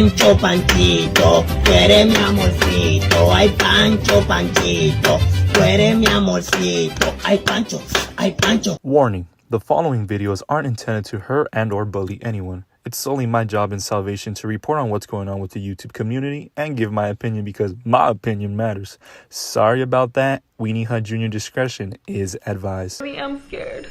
Pancho, Pancheeto, tú eres mi amorcito. Ay, Pancho, Pancheeto, tú eres mi amorcito. Ay, Pancho, ay, Pancho. Warning, the following videos aren't intended to hurt and or bully anyone. It's solely my job in salvation to report on what's going on with the YouTube community and give my opinion because my opinion matters. Sorry about that. Weenie Hut Jr. discretion is advised. I'm scared.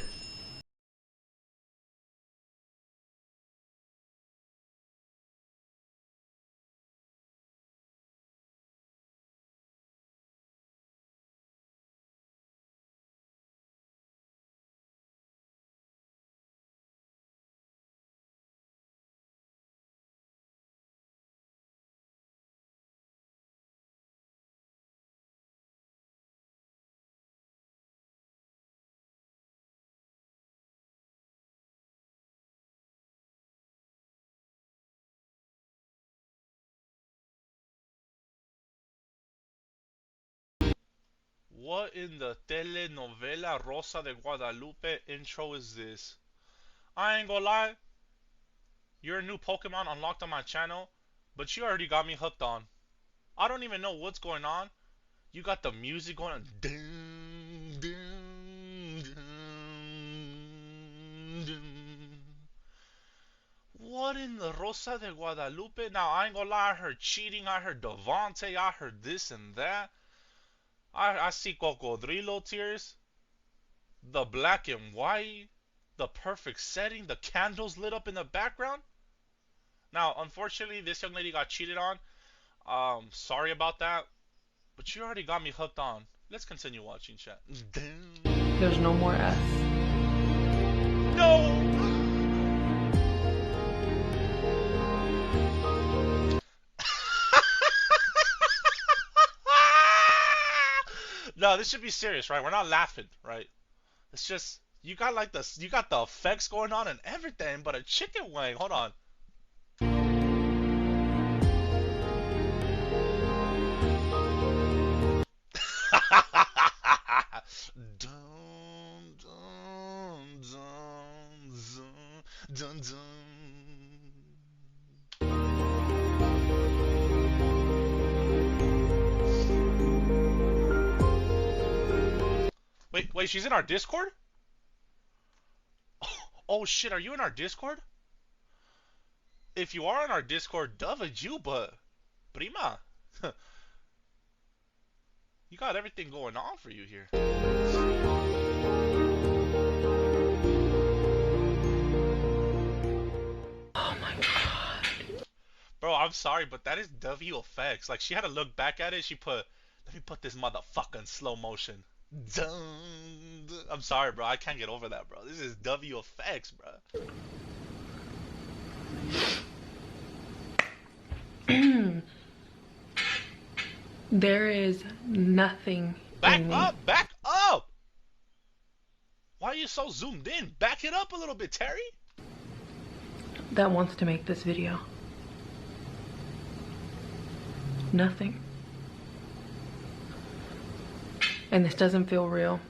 What in the telenovela Rosa de Guadalupe intro is this? I ain't gonna lie, you're a new Pokemon unlocked on my channel, but you already got me hooked on. I don't even know what's going on. You got the music going on. Dun, dun, dun, dun. What in the Rosa de Guadalupe? Now, I ain't gonna lie, I heard cheating, I heard Devante, I heard this and that. I see cocodrilo tears, the black and white, the perfect setting, the candles lit up in the background. Now, unfortunately, this young lady got cheated on. Sorry about that, but you already got me hooked on. Let's continue watching, chat. There's no more S. No! No, this should be serious, right? We're not laughing, right? It's just you got like the effects going on and everything, but a chicken wing. Hold on. Dun, dun, dun, dun, dun, dun. Wait, she's in our Discord? Oh shit, are you in our Discord? If you are in our Discord, dove you, but prima. You got everything going on for you here. Oh my god. Bro, I'm sorry, but that is W effects. Like, she had to look back at it. She put, let me put this motherfucker in slow motion. Dun. I'm sorry, bro. I can't get over that, bro. This is W effects, bro. There is nothing. Back up! Back up! Why are you so zoomed in? Back it up a little bit, Terry. That wants to make this video. Nothing. And this doesn't feel real.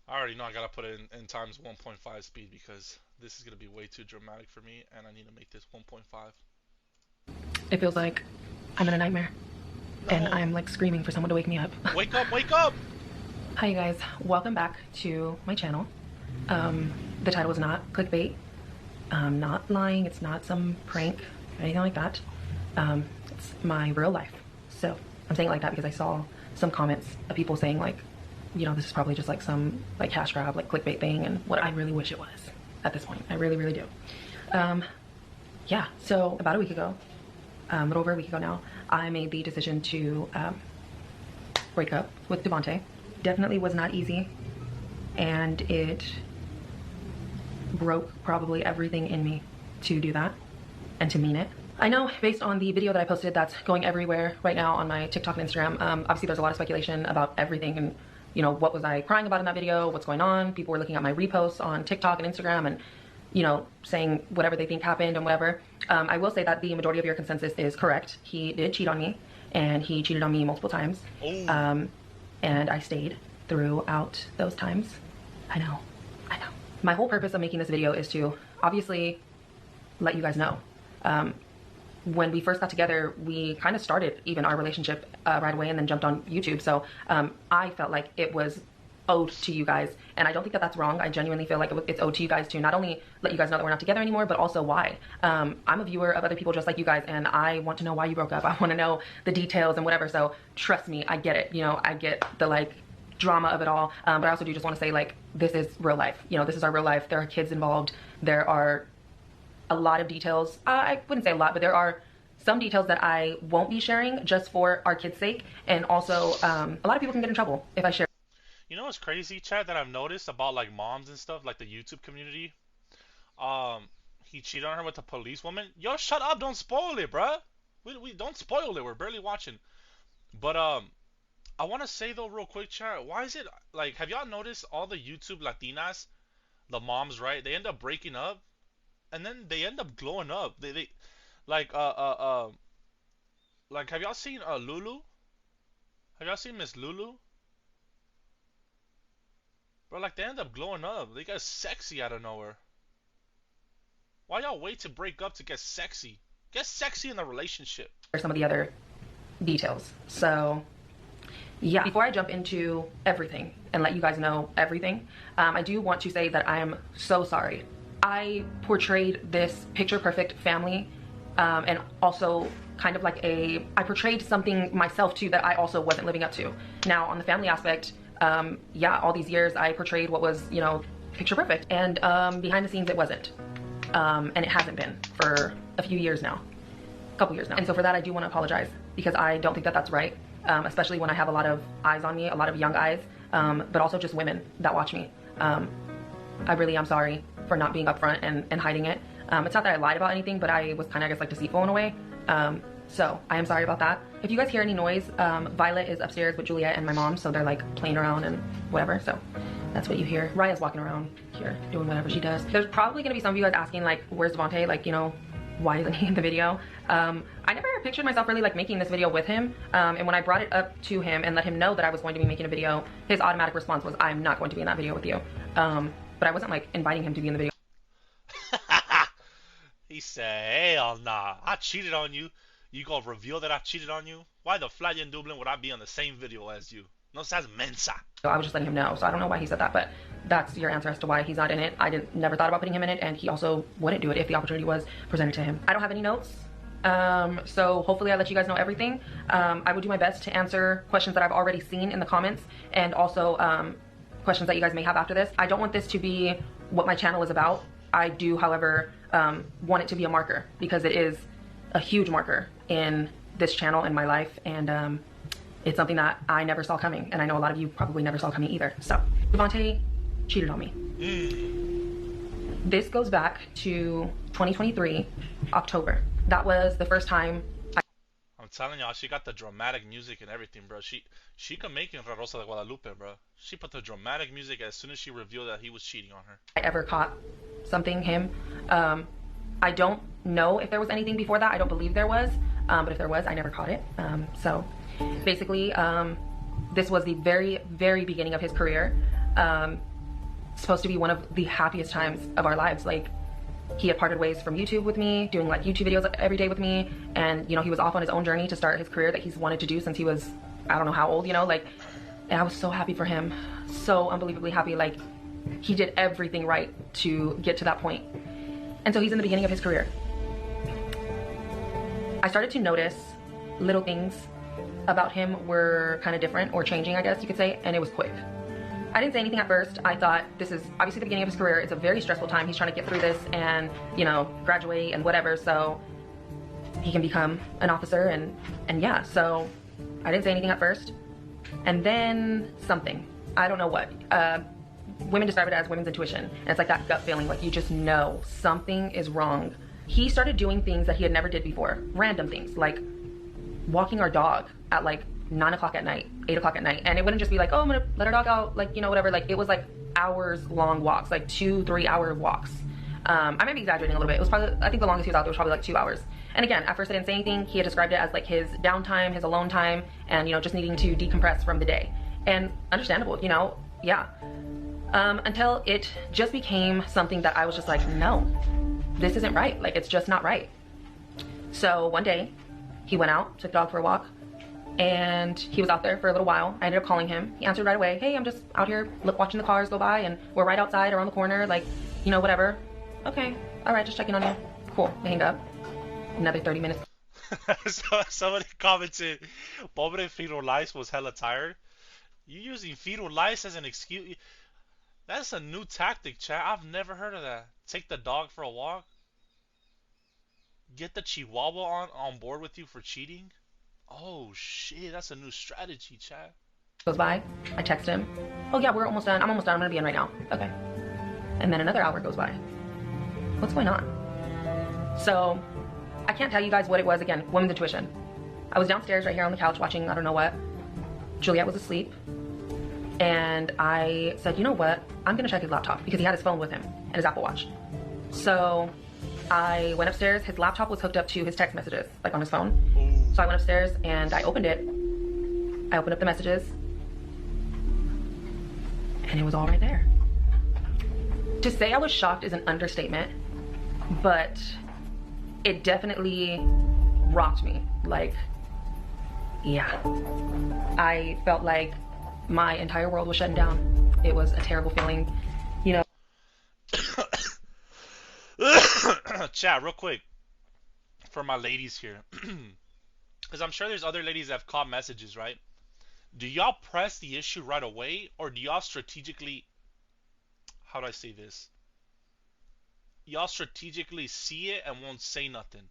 I already know I gotta put it in times 1.5 speed because this is gonna be way too dramatic for me, and I need to make this 1.5. It feels like I'm in a nightmare. No. And I'm like screaming for someone to wake me up. Wake up, wake up! Hi you guys, welcome back to my channel. The title is not clickbait. I'm not lying, it's not some prank or anything like that. It's my real life. So I'm saying it like that because I saw some comments of people saying like, you know, this is probably just like some like cash grab, like clickbait thing, and what I really wish it was at this point. I really, really do. Yeah, so about a week ago, a little over a week ago now, I made the decision to break up with Devante. Definitely was not easy, and it broke probably everything in me to do that and to mean it. I know based on the video that I posted that's going everywhere right now on my TikTok and Instagram, obviously there's a lot of speculation about everything and, you know, what was I crying about in that video, what's going on. People were looking at my reposts on TikTok and Instagram and, you know, saying whatever they think happened and whatever. I will say that the majority of your consensus is correct. He did cheat on me, and he cheated on me multiple times. And I stayed throughout those times. I know. My whole purpose of making this video is to obviously let you guys know. when we first got together, we kind of started even our relationship right away and then jumped on YouTube. So I felt like it was owed to you guys, and I don't think that that's wrong. I genuinely feel like it's owed to you guys to not only let you guys know that we're not together anymore, but also why. I'm a viewer of other people just like you guys, and I want to know why you broke up. I want to know the details and whatever. So trust me, I get it. You know, I get the like drama of it all, but I also do just want to say, like, this is real life. You know, this is our real life. There are kids involved. There are a lot of details. I wouldn't say a lot, but there are some details that I won't be sharing just for our kids' sake, and also a lot of people can get in trouble if I share. You know what's crazy, chat, that I've noticed about like moms and stuff, like the YouTube community? He cheated on her with a police woman. Yo, shut up! Don't spoil it, bruh. We don't spoil it. We're barely watching. But I want to say though, real quick, chat. Why is it like? Have y'all noticed all the YouTube Latinas, the moms, right? They end up breaking up, and then they end up glowing up. They like like, have y'all seen Lulu? Have y'all seen Miss Lulu? Bro, like, they end up glowing up. They get sexy out of nowhere. Why y'all wait to break up to get sexy? Get sexy in the relationship. Some of the other details. So, yeah. Before I jump into everything and let you guys know everything, I do want to say that I am so sorry. I portrayed this picture-perfect family, and also kind of like I portrayed something myself too that I also wasn't living up to. Now, on the family aspect, yeah, all these years I portrayed what was, you know, picture perfect, and behind the scenes it wasn't, and it hasn't been for a few years now, a couple years now. And so for that, I do want to apologize, because I don't think that that's right, especially when I have a lot of eyes on me, a lot of young eyes, but also just women that watch me. I really am sorry for not being upfront and hiding it. It's not that I lied about anything, but I was kind of, I guess, like, deceitful in a way. So I am sorry about that. If you guys hear any noise, Violet is upstairs with Juliet and my mom, so they're like playing around and whatever, so that's what you hear. Raya's walking around here doing whatever she does. There's probably gonna be some of you guys asking, like, where's Devontae? Like, you know, why isn't he in the video? I never pictured myself really like making this video with him, and when I brought it up to him and let him know that I was going to be making a video, his automatic response was, I'm not going to be in that video with you. But I wasn't like inviting him to be in the video. He said, hell nah, I cheated on you. You gonna reveal that I cheated on you? Why the fly in Dublin would I be on the same video as you? No seas mensa. So I was just letting him know, so I don't know why he said that, but that's your answer as to why he's not in it. I never thought about putting him in it, and he also wouldn't do it if the opportunity was presented to him. I don't have any notes, so hopefully I let you guys know everything. I will do my best to answer questions that I've already seen in the comments, and also questions that you guys may have after this. I don't want this to be what my channel is about. I do, however, want it to be a marker, because it is a huge marker in this channel, in my life, and it's something that I never saw coming, and I know a lot of you probably never saw coming either. So Devontae cheated on me. This goes back to 2023 October. That was the first time I'm telling y'all, she got the dramatic music and everything, bro. She can make it in Rosa de Guadalupe, bro. She put the dramatic music as soon as she revealed that he was cheating on her. I ever caught him. I don't know if there was anything before that. I don't believe there was, but if there was, I never caught it. So basically, this was the very, very beginning of his career. Supposed to be one of the happiest times of our lives. Like, he had parted ways from YouTube with me, doing like YouTube videos every day with me, and you know, he was off on his own journey to start his career that he's wanted to do since he was, I don't know how old, you know, like, and I was so happy for him, so unbelievably happy. Like, he did everything right to get to that point. And so he's in the beginning of his career. I started to notice little things about him were kind of different, or changing, I guess you could say, and it was quick. I didn't say anything at first. I thought, this is obviously the beginning of his career. It's a very stressful time. He's trying to get through this and, you know, graduate and whatever, so he can become an officer, and yeah, so I didn't say anything at first. And then something, I don't know what, women describe it as women's intuition, and it's like that gut feeling, like you just know something is wrong. He started doing things that he had never did before, random things, like walking our dog at like 9 o'clock at night, 8 o'clock at night, and it wouldn't just be like, oh, I'm gonna let our dog out, like, you know, whatever. Like, it was like hours long walks, like 2-3 hour walks. I may be exaggerating a little bit. It was probably, I think the longest he was out there was probably like 2 hours. And again, at first I didn't say anything. He had described it as like his downtime, his alone time, and, you know, just needing to decompress from the day. And understandable, you know, yeah. Until it just became something that I was just like, no, this isn't right. Like, it's just not right. So one day, he went out, took the dog for a walk, and he was out there for a little while. I ended up calling him. He answered right away. Hey, I'm just out here watching the cars go by, and we're right outside around the corner, like, you know, whatever. Okay, all right, just checking on you. Cool, I hang up. Another 30 minutes. So somebody commented, Pobre Firulais was hella tired. You using Firulais as an excuse? That's a new tactic, chat. I've never heard of that. Take the dog for a walk. Get the Chihuahua on board with you for cheating. Oh shit, that's a new strategy, chat. Goes by, I text him. Oh yeah, we're almost done. I'm almost done. I'm gonna be in right now. Okay. And then another hour goes by. What's going on? So, I can't tell you guys what it was. Again, woman's intuition. I was downstairs right here on the couch watching I don't know what. Juliet was asleep. And I said, you know what? I'm gonna check his laptop because he had his phone with him and his Apple Watch. So I went upstairs. His laptop was hooked up to his text messages, like on his phone. Ooh. So I went upstairs and I opened it. I opened up the messages. And it was all right there. To say I was shocked is an understatement, but it definitely rocked me. Like, yeah. I felt like my entire world was shutting down. It was a terrible feeling, you know. Chat, real quick, for my ladies here, because I'm sure there's other ladies that have caught messages, right? Do y'all press the issue right away, or do y'all strategically, how do I say this? Y'all strategically see it and won't say nothing.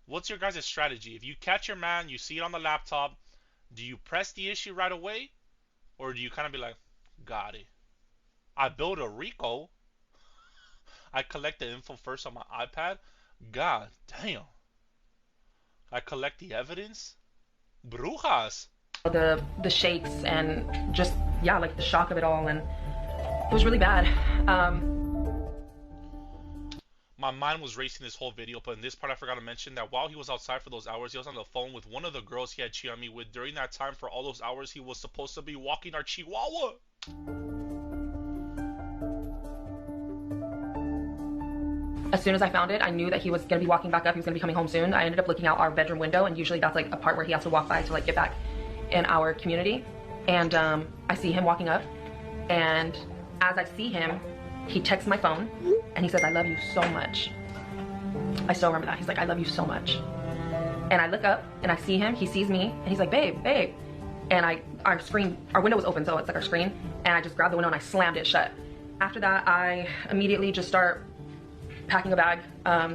What's your guys' strategy? If you catch your man, you see it on the laptop, do you press the issue right away? Or do you kind of be like, got it. I build a Rico. I collect the info first on my iPad. God damn. I collect the evidence. Brujas. The shakes and just, yeah, like the shock of it all. And it was really bad. My mind was racing this whole video, but in this part I forgot to mention that while he was outside for those hours, he was on the phone with one of the girls he had cheated on me with. During that time, for all those hours, he was supposed to be walking our Chihuahua. As soon as I found it, I knew that he was going to be walking back up. He was going to be coming home soon. I ended up looking out our bedroom window, and usually that's like a part where he has to walk by to like get back in our community. And I see him walking up, and as I see him, he texts my phone and he says, I love you so much. I still remember that. He's like, I love you so much. And I look up and I see him, he sees me, and he's like, babe. And our window was open, so it's like our screen, and I just grabbed the window and I slammed it shut. After that, I immediately just start packing a bag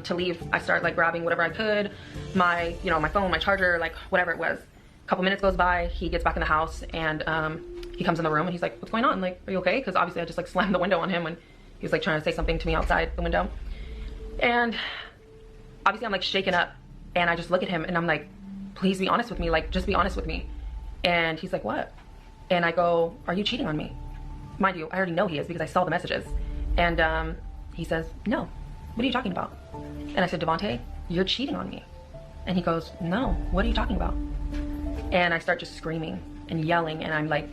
to leave. I start like grabbing whatever I could, my phone, my charger, like whatever it was. A couple minutes goes by, he gets back in the house, and he comes in the room and he's like, what's going on? Like, are you okay? Because obviously I just like slammed the window on him when he was like trying to say something to me outside the window. And obviously I'm like shaken up, and I just look at him and I'm like, please be honest with me, like just be honest with me. And he's like, what? And I go, are you cheating on me? Mind you, I already know he is because I saw the messages. And he says, no, what are you talking about? And I said, Devontae, you're cheating on me. And he goes, no, what are you talking about? And I start just screaming and yelling, and I'm like,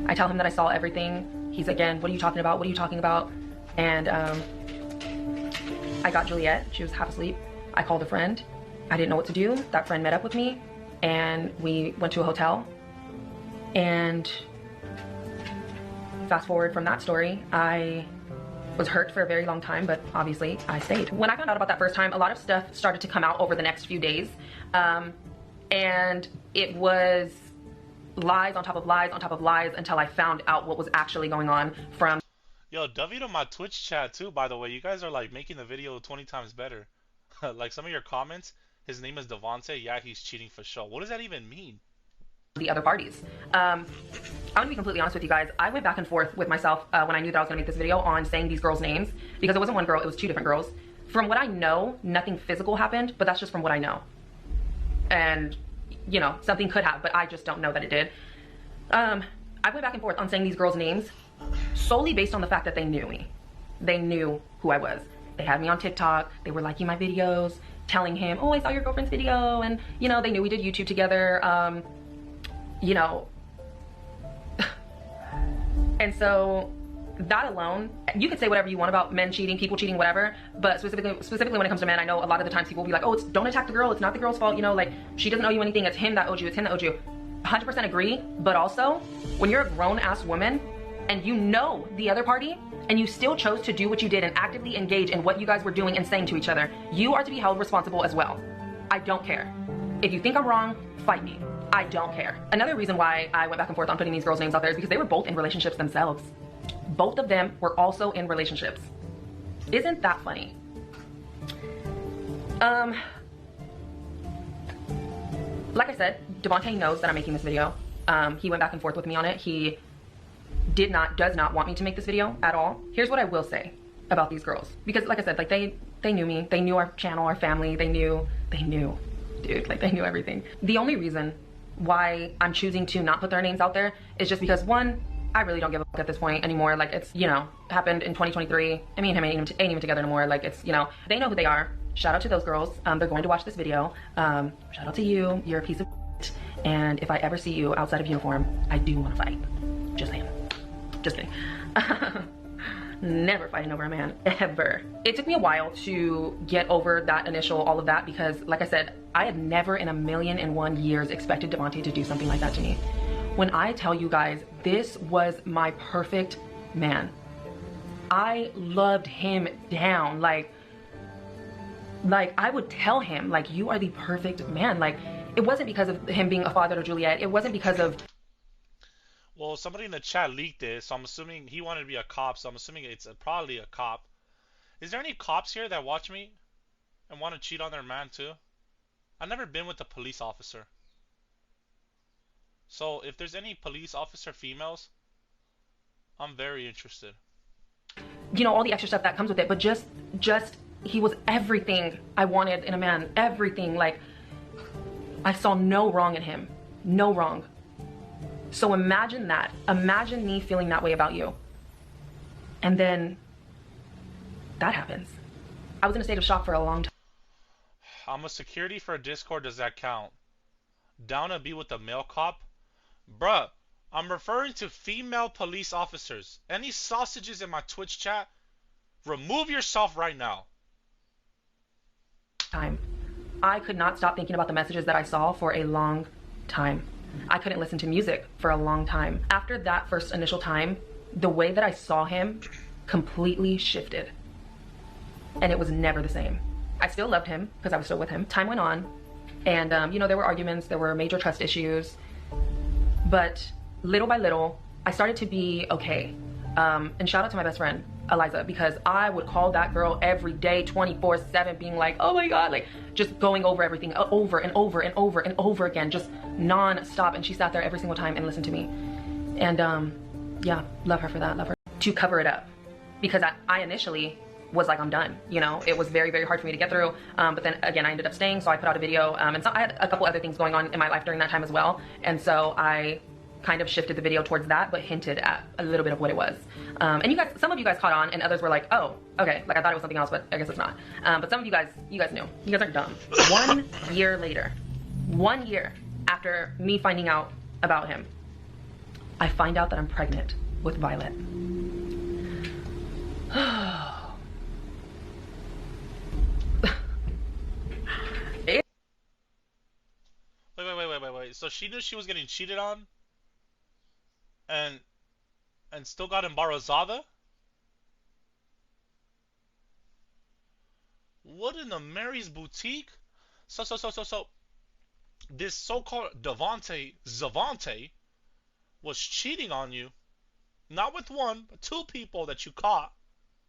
I tell him that I saw everything. He's again, what are you talking about? What are you talking about? And I got Juliet. She was half asleep. I called a friend. I didn't know what to do. That friend met up with me, and we went to a hotel. And fast forward from that story, I was hurt for a very long time, but obviously I stayed. When I found out about that first time, a lot of stuff started to come out over the next few days. And it was lies on top of lies on top of lies until I found out what was actually going on from... Yo, W to my Twitch chat too, by the way. You guys are like making the video 20 times better. Like some of your comments, his name is Devontae. Yeah, he's cheating for sure. What does that even mean? The other parties. I'm gonna be completely honest with you guys. I went back and forth with myself when I knew that I was gonna make this video on saying these girls' names, because it wasn't one girl, it was two different girls. From what I know, nothing physical happened, but that's just from what I know. And, you know, something could have, but I just don't know that it did. I went back and forth on saying these girls' names solely based on the fact that they knew me. They knew who I was. They had me on TikTok, they were liking my videos, telling him, oh, I saw your girlfriend's video, and, you know, they knew we did YouTube together. You know, and so that alone, you could say whatever you want about men cheating, people cheating, whatever, but specifically when it comes to men, I know a lot of the times people will be like, oh, don't attack the girl, it's not the girl's fault, you know, like, she doesn't owe you anything, it's him that owed you, it's him that owed you. 100% agree, but also, when you're a grown-ass woman, and you know the other party, and you still chose to do what you did and actively engage in what you guys were doing and saying to each other, you are to be held responsible as well. I don't care. If you think I'm wrong, fight me. I don't care. Another reason why I went back and forth on putting these girls' names out there is because they were both in relationships themselves. Both of them were also in relationships. Isn't that funny? Like I said, Devontae knows that I'm making this video. He went back and forth with me on it. He does not want me to make this video at all. Here's what I will say about these girls. Because like I said, like they knew me. They knew our channel, our family. They knew, dude, like they knew everything. The only reason why I'm choosing to not put their names out there is just because, one, I really don't give a fuck at this point anymore. Like, it's, you know, happened in 2023. I mean, him ain't even together anymore. Like, it's, you know, they know who they are. Shout out to those girls. They're going to watch this video. Shout out to you. You're a piece of shit. And if I ever see you outside of uniform, I do want to fight. Just saying. Just kidding. Never fighting over a man, ever. It took me a while to get over that initial, all of that, because like I said, I had never in a million and one years expected Devontae to do something like that to me. When I tell you guys, this was my perfect man. I loved him down. Like I would tell him, like, you are the perfect man. Like, it wasn't because of him being a father to Juliet. It wasn't because of... Well, somebody in the chat leaked it, so I'm assuming he wanted to be a cop, so I'm assuming it's probably a cop. Is there any cops here that watch me and want to cheat on their man too? I've never been with a police officer. So if there's any police officer females, I'm very interested. You know, all the extra stuff that comes with it, but just he was everything I wanted in a man. Everything. Like, I saw no wrong in him. No wrong. So imagine that. Imagine me feeling that way about you. And then that happens. I was in a state of shock for a long time. I'm a security for a Discord. Does that count? Down to be with a male cop? Bruh, I'm referring to female police officers. Any sausages in my Twitch chat? Remove yourself right now. I could not stop thinking about the messages that I saw for a long time. I couldn't listen to music for a long time. After that first initial time, the way that I saw him completely shifted. And it was never the same. I still loved him because I was still with him. Time went on, and you know, there were arguments, there were major trust issues, but little by little, I started to be okay. And shout out to my best friend, Eliza, because I would call that girl every day, 24/7, being like, oh my God, like just going over everything over and over and over and over again, just non-stop. And she sat there every single time and listened to me. And yeah, love her for that, love her. To cover it up, because I initially was like, I'm done, you know. It was very, very hard for me to get through, but then again, I ended up staying, so I put out a video, and so I had a couple other things going on in my life during that time as well, and so I kind of shifted the video towards that, but hinted at a little bit of what it was. And you guys, some of you guys caught on, and others were like, oh, okay, like I thought it was something else, but I guess it's not. But some of you guys knew. You guys aren't dumb. 1 year later, 1 year after me finding out about him, I find out that I'm pregnant with Violet. Wait. So she knew she was getting cheated on? And still got embarazada? What in the Mary's boutique? So this so-called Zavante was cheating on you, not with one, but two people that you caught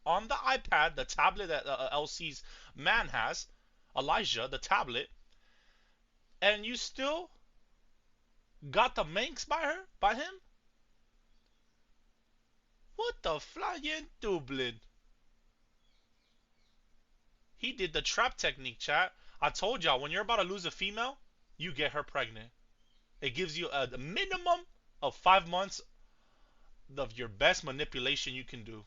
on the iPad, the tablet that LC's man has, Elijah, the tablet, and you still got the Manx by him? What the flying Dublin? He did the trap technique, chat. I told y'all, when you're about to lose a female, you get her pregnant. It gives you a minimum of 5 months of your best manipulation you can do.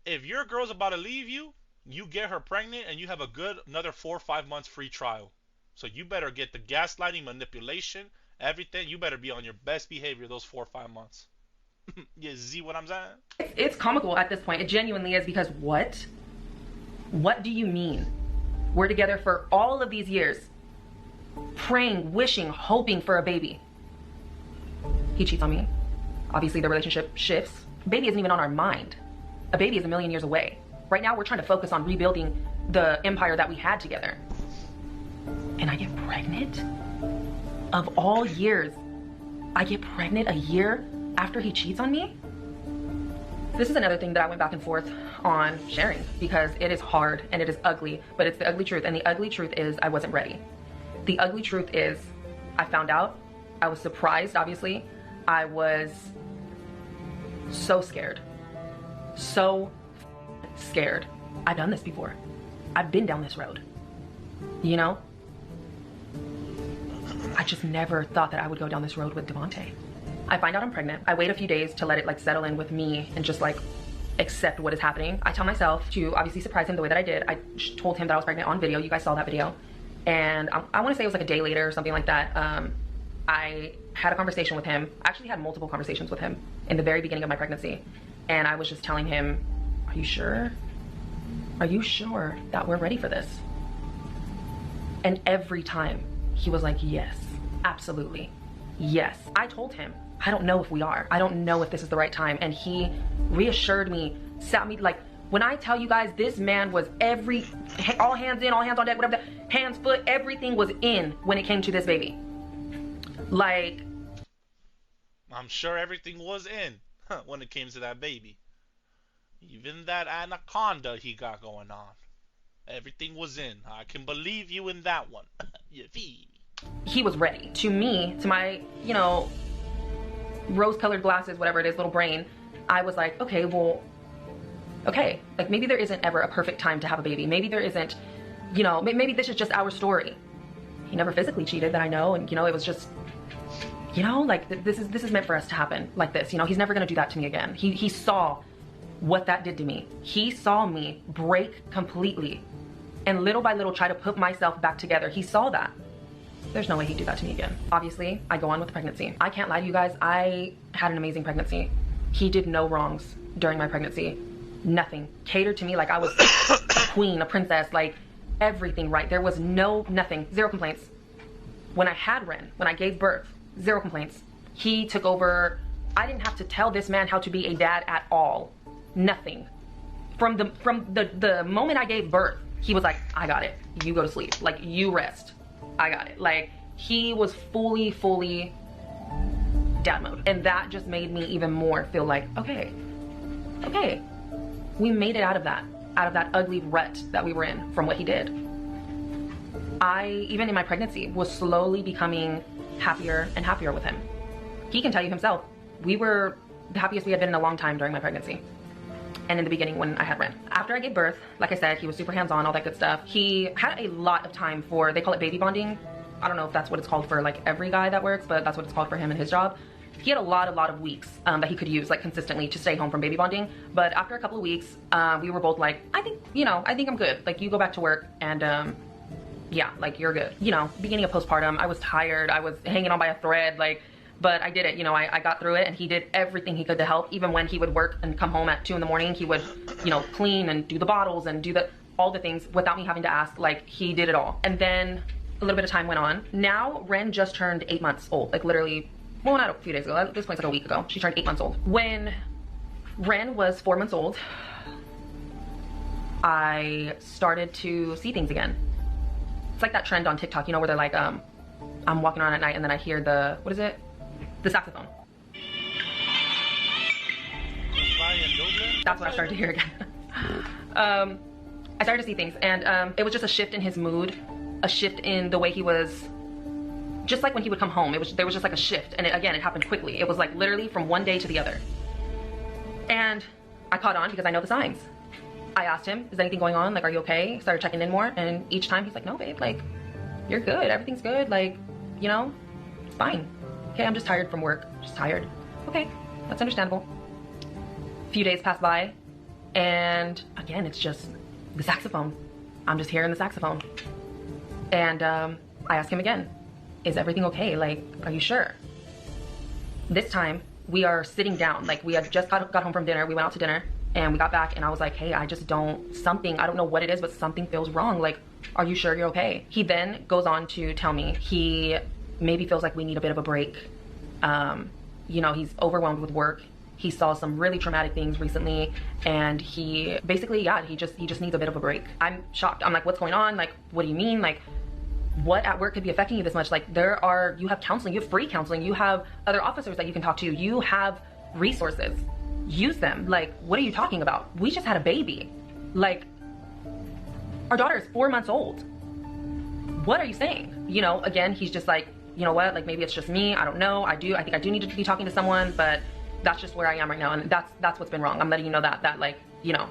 If your girl's about to leave you, you get her pregnant and you have a good another 4 or 5 months free trial. So you better get the gaslighting, manipulation, everything. You better be on your best behavior those 4 or 5 months. You see what I'm saying? It's comical at this point. It genuinely is, because what? What do you mean? We're together for all of these years, praying, wishing, hoping for a baby. He cheats on me. Obviously, the relationship shifts. Baby isn't even on our mind. A baby is a million years away. Right now, we're trying to focus on rebuilding the empire that we had together. And I get pregnant? Of all years, I get pregnant a year after he cheats on me? This is another thing that I went back and forth on sharing, because it is hard and it is ugly, but it's the ugly truth. And the ugly truth is I wasn't ready. The ugly truth is I found out. I was surprised, obviously. I was so scared. So scared. I've done this before. I've been down this road. You know? I just never thought that I would go down this road with Devontae. I find out I'm pregnant. I wait a few days to let it like settle in with me and just like accept what is happening. I tell myself to obviously surprise him the way that I did. I told him that I was pregnant on video. You guys saw that video. And I want to say it was like a day later or something like that. I had a conversation with him. I actually had multiple conversations with him in the very beginning of my pregnancy. And I was just telling him, are you sure? Are you sure that we're ready for this? And every time he was like, yes, absolutely. Yes. I told him, I don't know if we are. I don't know if this is the right time. And he reassured me, sat me, like, when I tell you guys, this man was all hands in, all hands on deck, whatever, hands, foot, everything was in when it came to this baby. Like, I'm sure everything was in when it came to that baby. Even that anaconda he got going on. Everything was in. I can believe you in that one. You feel? He was ready. To me, to my, you know, rose-colored glasses, whatever it is, little brain, I was like, okay, well, okay. Like, maybe there isn't ever a perfect time to have a baby. Maybe there isn't, you know, maybe this is just our story. He never physically cheated that I know, and, you know, it was just, you know, like, this is meant for us to happen like this. You know, he's never gonna do that to me again. He saw what that did to me. He saw me break completely and little by little try to put myself back together. He saw that. There's no way he'd do that to me again. Obviously, I go on with the pregnancy. I can't lie to you guys, I had an amazing pregnancy. He did no wrongs during my pregnancy. Nothing. Catered to me like I was a queen, a princess, like everything right. There was nothing, zero complaints. When I had Ren, when I gave birth, zero complaints. He took over. I didn't have to tell this man how to be a dad at all. Nothing. From the moment I gave birth, he was like, I got it. You go to sleep. Like, you rest. I got it. Like, he was fully dad mode. And that just made me even more feel like, okay, we made it out of that ugly rut that we were in from what he did. I, even in my pregnancy, was slowly becoming happier and happier with him. He can tell you himself, we were the happiest we had been in a long time during my pregnancy. And in the beginning when I had Ren. After I gave birth, like I said, he was super hands-on, all that good stuff. He had a lot of time for, they call it baby bonding. I don't know if that's what it's called for like every guy that works, but that's what it's called for him and his job. He had a lot of weeks that he could use like consistently to stay home from baby bonding. But after a couple of weeks, we were both like, I think I'm good. Like, you go back to work and yeah, like, you're good. You know, beginning of postpartum, I was tired. I was hanging on by a thread, like, but I did it. You know, I got through it, and he did everything he could to help. Even when he would work and come home at 2 in the morning, he would, you know, clean and do the bottles and do all the things without me having to ask. Like, he did it all. And then a little bit of time went on. Now, Ren just turned 8 months old. Like, literally, well, not a few days ago. At this point, it's like a week ago. She turned 8 months old. When Ren was 4 months old, I started to see things again. It's like that trend on TikTok, you know, where they're like, I'm walking around at night and then I hear the, what is it? The saxophone. That's what I started to hear again. I started to see things, and it was just a shift in his mood, a shift in the way he was, just like when he would come home, there was just like a shift, and again, it happened quickly. It was like literally from one day to the other. And I caught on because I know the signs. I asked him, is anything going on? Like, are you okay? Started checking in more, and each time he's like, no, babe, like, you're good, everything's good, like, you know, it's fine. Okay, I'm just tired from work, just tired. Okay, that's understandable. A few days pass by, and again, it's just the saxophone. I'm just hearing the saxophone. And I ask him again, is everything okay? Like, are you sure? This time, we are sitting down. Like, we had just got home from dinner. We went out to dinner and we got back, and I was like, hey, I just don't, something, I don't know what it is, but something feels wrong. Like, are you sure you're okay? He then goes on to tell me he maybe feels like we need a bit of a break. You know, he's overwhelmed with work. He saw some really traumatic things recently, and he basically, yeah, he just needs a bit of a break. I'm shocked. I'm like, what's going on? Like, what do you mean? Like, what at work could be affecting you this much? Like, you have counseling, you have free counseling, you have other officers that you can talk to, you have resources. Use them. Like, what are you talking about? We just had a baby. Like, our daughter is 4 months old. What are you saying? You know, again, he's just like, you know what? Like, maybe it's just me. I don't know. I think I do need to be talking to someone, but that's just where I am right now. And that's what's been wrong. I'm letting you know that like, you know,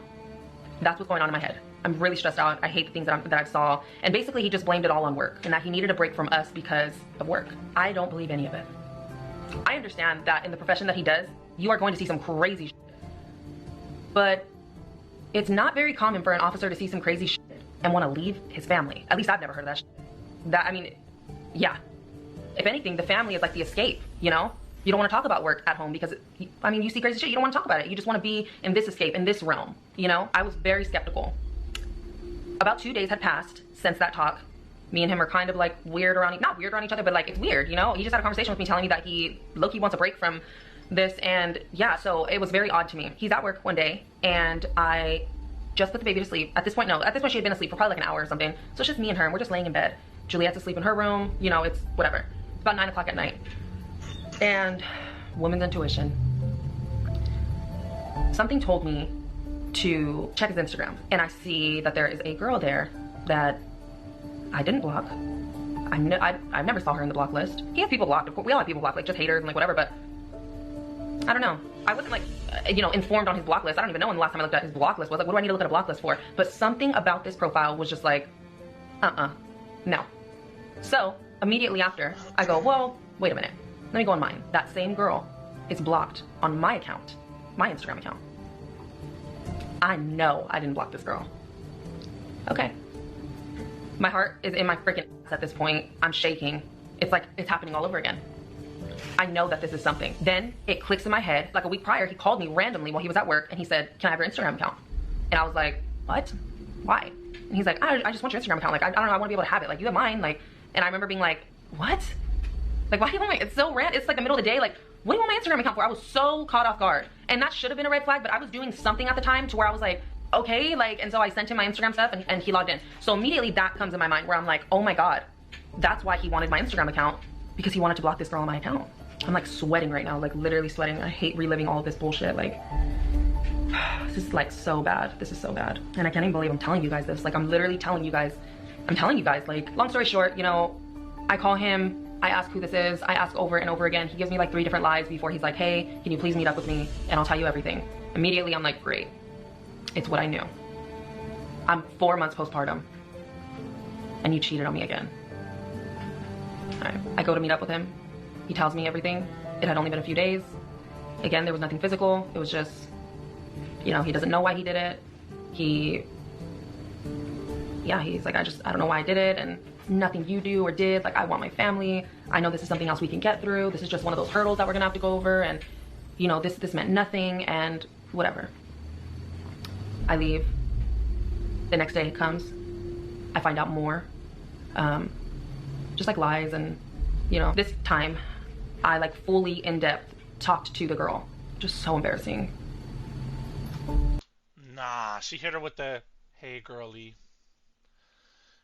that's what's going on in my head. I'm really stressed out. I hate the things that I saw. And basically he just blamed it all on work, and that he needed a break from us because of work. I don't believe any of it. I understand that in the profession that he does, you are going to see some crazy shit. But it's not very common for an officer to see some crazy shit and want to leave his family. At least I've never heard of that shit. I mean, yeah. If anything, the family is like the escape, you know? You don't want to talk about work at home because, I mean, you see crazy shit, you don't want to talk about it. You just want to be in this escape, in this realm, you know? I was very skeptical. About 2 days had passed since that talk. Me and him are kind of like weird around, not weird around each other, but like it's weird, you know? He just had a conversation with me telling me that he low-key wants a break from this, and yeah, so it was very odd to me. He's at work one day, and I just put the baby to sleep. At this point, no, at this point she had been asleep for probably like an hour or something. So it's just me and her, and we're just laying in bed. Juliet's asleep in her room, you know, it's whatever. It's about 9 o'clock at night. And woman's intuition. Something told me to check his Instagram, and I see that there is a girl there that I didn't block. I never saw her in the block list. He has people blocked, of course. We all have people blocked, like just haters and like whatever, but I don't know. I wasn't like, you know, informed on his block list. I don't even know when the last time I looked at his block list was. Like, what do I need to look at a block list for? But something about this profile was just like, no. So immediately after, I go, well, wait a minute. Let me go on mine. That same girl is blocked on my account, my Instagram account. I know I didn't block this girl. Okay. My heart is in my freaking ass at this point. I'm shaking. It's like it's happening all over again. I know that this is something. Then it clicks in my head. Like a week prior, he called me randomly while he was at work, and he said, can I have your Instagram account? And I was like, what? Why? And he's like, I just want your Instagram account. Like, I don't know, I want to be able to have it. Like, you have mine. Like, and I remember being like, what? Like, why do you want my, it's so random. It's like the middle of the day. Like, what do you want my Instagram account for? I was so caught off guard. And that should have been a red flag, but I was doing something at the time to where I was like, okay, like, and so I sent him my Instagram stuff, and he logged in. So immediately that comes in my mind where I'm like, oh my God, that's why he wanted my Instagram account, because he wanted to block this girl on my account. I'm like sweating right now, like literally sweating. I hate reliving all of this bullshit. Like, this is like so bad. This is so bad. And I can't even believe I'm telling you guys this. Like, I'm literally telling you guys, like, long story short, you know, I call him, I ask who this is, I ask over and over again. He gives me like 3 different lies before he's like, hey, can you please meet up with me and I'll tell you everything. Immediately I'm like, great. It's what I knew. I'm 4 months postpartum and you cheated on me again. All right. I go to meet up with him. He tells me everything. It had only been a few days. Again, there was nothing physical. It was just, you know, he doesn't know why he did it. He's like, I don't know why I did it, and nothing you do or did. Like, I want my family. I know this is something else we can get through. This is just one of those hurdles that we're gonna have to go over, and you know, this meant nothing, and whatever. I leave. The next day comes. I find out more. Just like lies, and you know, this time I like fully in depth talked to the girl. Just so embarrassing. Nah, she hit her with the, hey girly.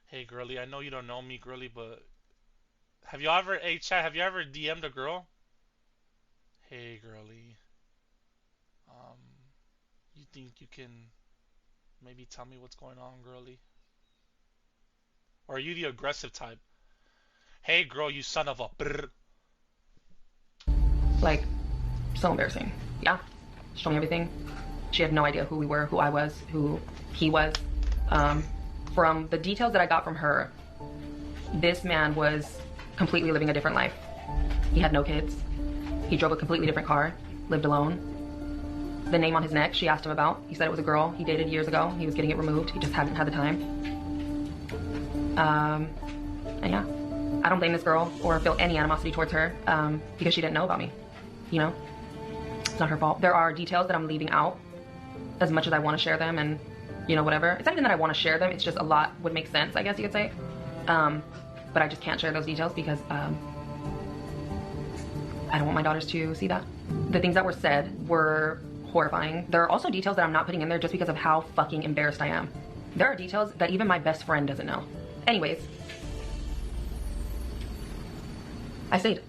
Hey girly, I know you don't know me, girly, but have you ever, hey chat, have you ever DM'd a girl? Hey girly, you think you can maybe tell me what's going on, girly? Or are you the aggressive type? Hey girl, you son of a brr. Like, so embarrassing. Yeah, she told me everything. She had no idea who we were, who I was, who he was. From the details that I got from her, this man was completely living a different life. He had no kids. He drove a completely different car, lived alone. The name on his neck, she asked him about. He said it was a girl he dated years ago. He was getting it removed. He just hadn't had the time. And yeah, I don't blame this girl or feel any animosity towards her because she didn't know about me, you know? It's not her fault. There are details that I'm leaving out as much as I want to share them, and you know, whatever. It's not even that I want to share them, it's just a lot would make sense, I guess you could say. But I just can't share those details because I don't want my daughters to see that. The things that were said were horrifying. There are also details that I'm not putting in there just because of how fucking embarrassed I am. There are details that even my best friend doesn't know. Anyways, I stayed.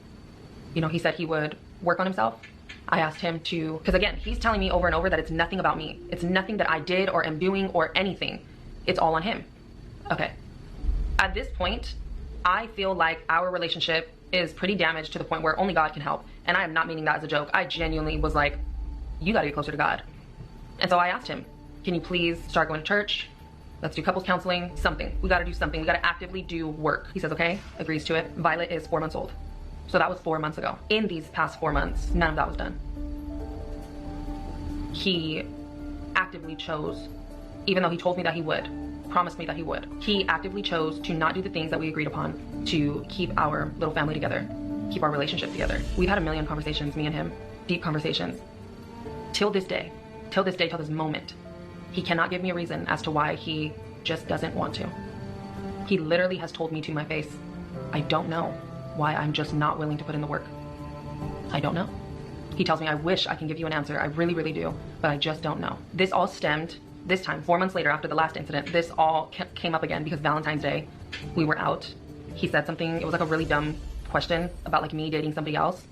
You know, he said he would work on himself. I asked him to, because again, he's telling me over and over that it's nothing about me. It's nothing that I did or am doing or anything. It's all on him. Okay. At this point, I feel like our relationship is pretty damaged to the point where only God can help. And I am not meaning that as a joke. I genuinely was like, you gotta get closer to God. And so I asked him, can you please start going to church? Let's do couples counseling, something. We gotta do something. We gotta actively do work. He says, okay, agrees to it. Violet is 4 months old. So that was 4 months ago. In these past 4 months, none of that was done. He actively chose, even though he told me that he would, promised me that he would, he actively chose to not do the things that we agreed upon to keep our little family together, keep our relationship together. We've had a million conversations, me and him, deep conversations. Till this day, till this moment, he cannot give me a reason as to why he just doesn't want to. He literally has told me to my face, I don't know why I'm just not willing to put in the work. I don't know. He tells me, I wish I can give you an answer. I really, really do, but I just don't know. This all stemmed, this time, 4 months later after the last incident, this all came up again because Valentine's Day, we were out. He said something, it was like a really dumb question about like me dating somebody else.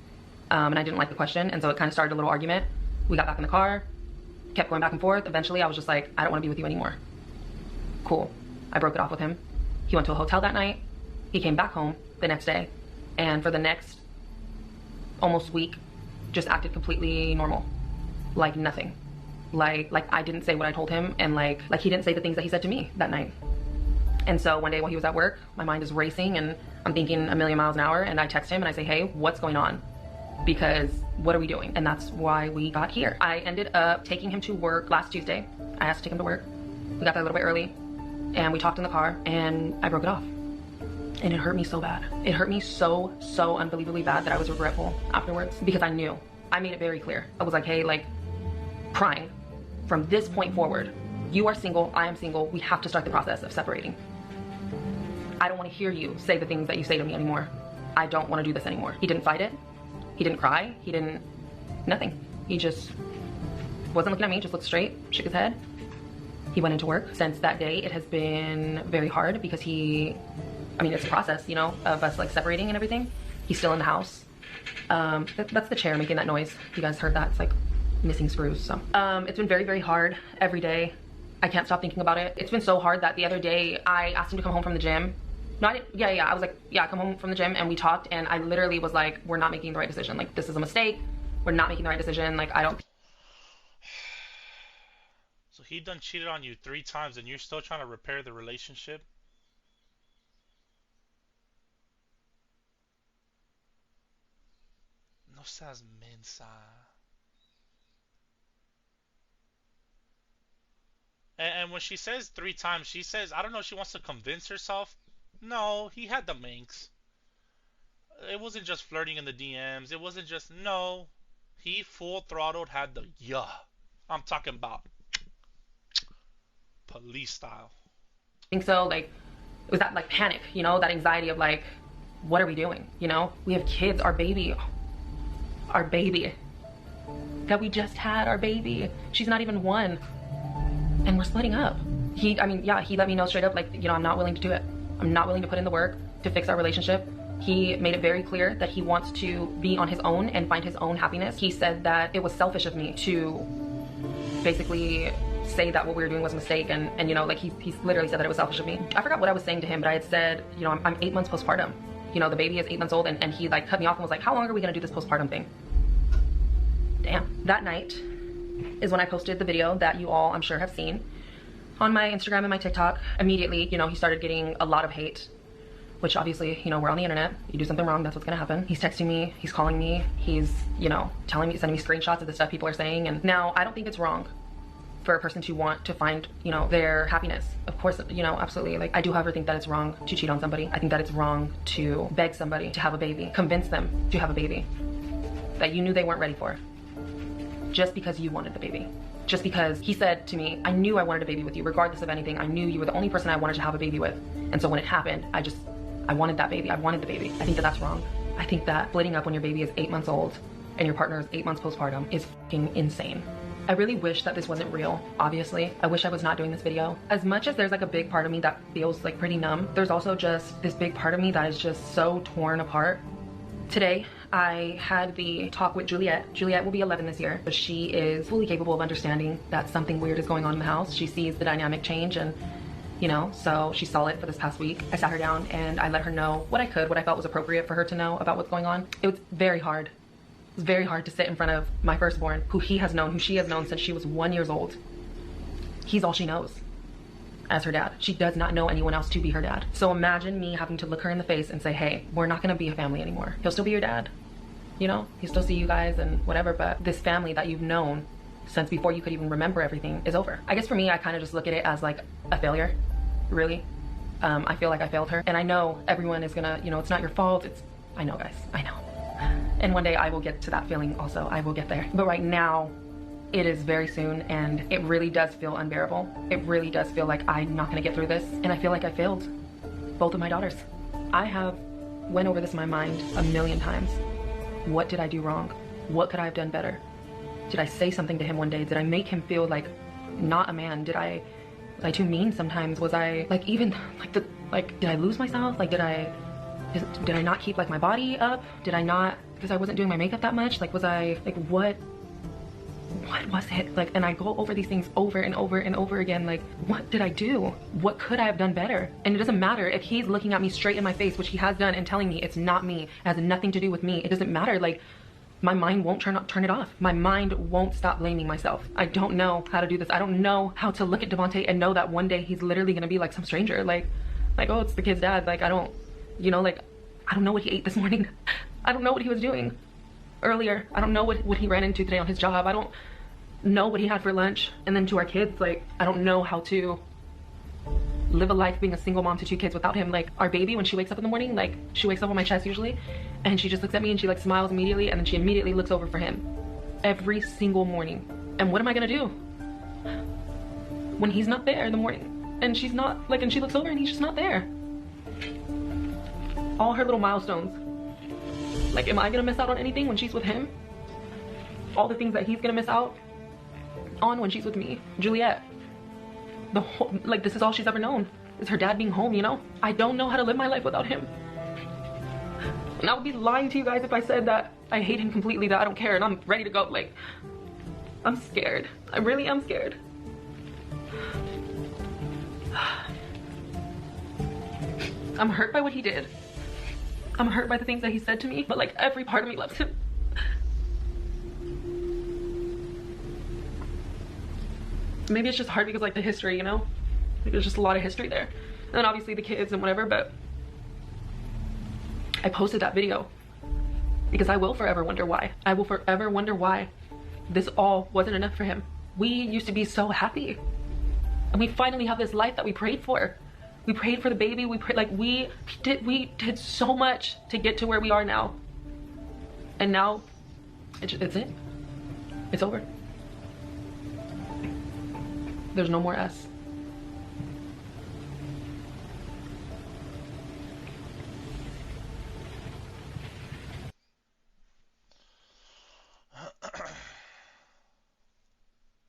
And I didn't like the question. And so it kind of started a little argument. We got back in the car, kept going back and forth. Eventually I was just like, I don't want to be with you anymore. Cool. I broke it off with him. He went to a hotel that night. He came back home the next day. And for the next almost week, just acted completely normal. Like nothing. Like I didn't say what I told him, and like he didn't say the things that he said to me that night. And so one day while he was at work, my mind is racing and I'm thinking a million miles an hour, and I text him and I say, hey, what's going on? Because what are we doing? And that's why we got here. I ended up taking him to work last Tuesday. I asked to take him to work. We got there a little bit early and we talked in the car and I broke it off. And it hurt me so bad. It hurt me so unbelievably bad that I was regretful afterwards, because I knew. I made it very clear. I was like, hey, like, crying, from this point forward, you are single, I am single, we have to start the process of separating. I don't want to hear you say the things that you say to me anymore. I don't want to do this anymore. He didn't fight it. He didn't cry. He didn't, nothing. He just wasn't looking at me, just looked straight, shook his head. He went into work. Since that day, it has been very hard because it's a process, you know, of us like separating and everything. He's still in the house. That's the chair making that noise. You guys heard that? It's like missing screws. So it's been very hard every day. I can't stop thinking about it. It's been so hard that the other day I asked him to come home from the gym. No, I didn't. Yeah. I was like, yeah, come home from the gym, and we talked, and I literally was like, we're not making the right decision. Like, this is a mistake. We're not making the right decision. Like, I don't. So he done cheated on you 3 times and you're still trying to repair the relationship? No seas mensa. And when she says 3 times, she says, I don't know if she wants to convince herself. No, he had the minx. It wasn't just flirting in the DMs. It wasn't just, no. He full throttled had the I'm talking about police style. I think so. Like, it was that like panic, you know, that anxiety of like, what are we doing? You know, we have kids, our baby that we just had, our baby. She's not even 1. And we're splitting up. He let me know straight up, like, you know, I'm not willing to do it. I'm not willing to put in the work to fix our relationship. He made it very clear that he wants to be on his own and find his own happiness. He said that it was selfish of me to basically say that what we were doing was a mistake, and you know, like he's literally said that it was selfish of me. I forgot what I was saying to him, but I had said, you know, I'm 8 months postpartum. You know, the baby is 8 months old, and he like cut me off and was like, how long are we gonna do this postpartum thing? Damn. That night is when I posted the video that you all, I'm sure, have seen on my Instagram and my TikTok. Immediately, you know, he started getting a lot of hate, which obviously, you know, we're on the internet. You do something wrong, that's what's gonna happen. He's texting me, he's calling me, he's, you know, telling me, sending me screenshots of the stuff people are saying. And now I don't think it's wrong for a person to want to find, you know, their happiness. Of course, you know, absolutely. Like, I do, however, think that it's wrong to cheat on somebody. I think that it's wrong to beg somebody to have a baby, convince them to have a baby that you knew they weren't ready for. just because you wanted the baby. Just because he said to me, I knew I wanted a baby with you, regardless of anything. I knew you were the only person I wanted to have a baby with. And so when it happened, I wanted that baby. I wanted the baby. I think that that's wrong. I think that splitting up when your baby is 8 months old and your partner is 8 months postpartum is fucking insane. I really wish that this wasn't real, obviously. I wish I was not doing this video. As much as there's like a big part of me that feels like pretty numb, there's also just this big part of me that is just so torn apart. Today, I had the talk with Juliet. Juliet will be 11 this year. She is fully capable of understanding that something weird is going on in the house. She sees the dynamic change and, you know, so she saw it for this past week. I sat her down and I let her know what I could, what I felt was appropriate for her to know about what's going on. It was very hard. It was very hard to sit in front of my firstborn, who she has known since she was 1 year old. He's all she knows as her dad. She does not know anyone else to be her dad. So imagine me having to look her in the face and say, hey, we're not gonna be a family anymore. He'll still be your dad. You know, he'll still see you guys and whatever, but this family that you've known since before you could even remember everything is over. I guess for me, I kind of just look at it as like a failure, really. I feel like I failed her. And I know everyone is gonna, you know, it's not your fault. I know, guys, I know. And one day I will get to that feeling also. I will get there. But right now, it is very soon and it really does feel unbearable. It really does feel like I'm not gonna get through this. And I feel like I failed both of my daughters. I have went over this in my mind a million times. What did I do wrong? What could I have done better? Did I say something to him one day? Did I make him feel like not a man? Was I too mean sometimes? Was I like even like did I lose myself? Like did I not keep like my body up? Did I not, because I wasn't doing my makeup that much? Like was I like what was it? Like, and I go over these things over and over and over again. Like, what did I do? What could I have done better? And it doesn't matter if he's looking at me straight in my face, which he has done, and telling me it's not me, it has nothing to do with me. It doesn't matter. Like, my mind won't turn it off. My mind won't stop blaming myself. I don't know how to do this. I don't know how to look at Devontae and know that one day he's literally gonna be like some stranger. Like, oh, it's the kid's dad. Like, I don't, you know, like, I don't know what he ate this morning. I don't know what he was doing earlier. I don't know what he ran into today on his job. I don't know what he had for lunch. And then to our kids, like, I don't know how to live a life being a single mom to 2 kids without him. Like, our baby, when she wakes up in the morning, like, she wakes up on my chest usually, and she just looks at me and she like smiles immediately, and then she immediately looks over for him every single morning. And what am I gonna do when he's not there in the morning and she's not, like, and she looks over and he's just not there? All her little milestones. Like, am I gonna miss out on anything when she's with him? All the things that he's gonna miss out on when she's with me. Juliet, the whole, like, this is all she's ever known, is her dad being home, you know? I don't know how to live my life without him. And I would be lying to you guys if I said that I hate him completely, that I don't care and I'm ready to go. Like, I'm scared. I really am scared. I'm hurt by what he did. I'm hurt by the things that he said to me, but like, every part of me loves him. Maybe it's just hard because like the history, you know? Like, there's just a lot of history there. And then obviously the kids and whatever, but I posted that video because I will forever wonder why. I will forever wonder why this all wasn't enough for him. We used to be so happy. And we finally have this life that we prayed for. We prayed for the baby. We prayed, like, we did so much to get to where we are now. And now it's it. It's over. There's no more us.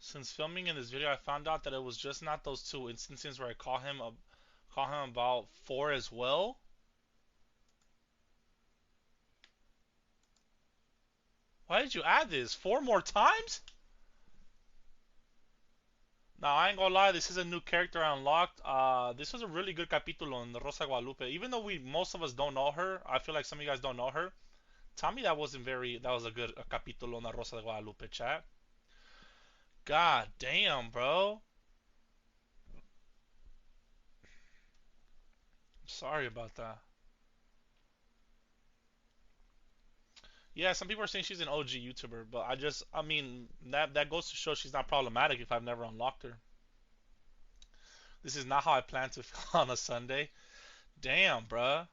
Since filming in this video, I found out that it was just not those 2 instances where I call him about 4 as well. Why did you add this? 4 more times? Now, I ain't gonna lie, this is a new character I unlocked. This was a really good capítulo in the Rosa Guadalupe. Even though most of us don't know her, I feel like some of you guys don't know her. Tell me that was a good capítulo in the Rosa de Guadalupe, chat. God damn, bro. I'm sorry about that. Yeah, some people are saying she's an OG YouTuber, but I mean, that goes to show she's not problematic if I've never unlocked her. This is not how I plan to film on a Sunday. Damn, bruh.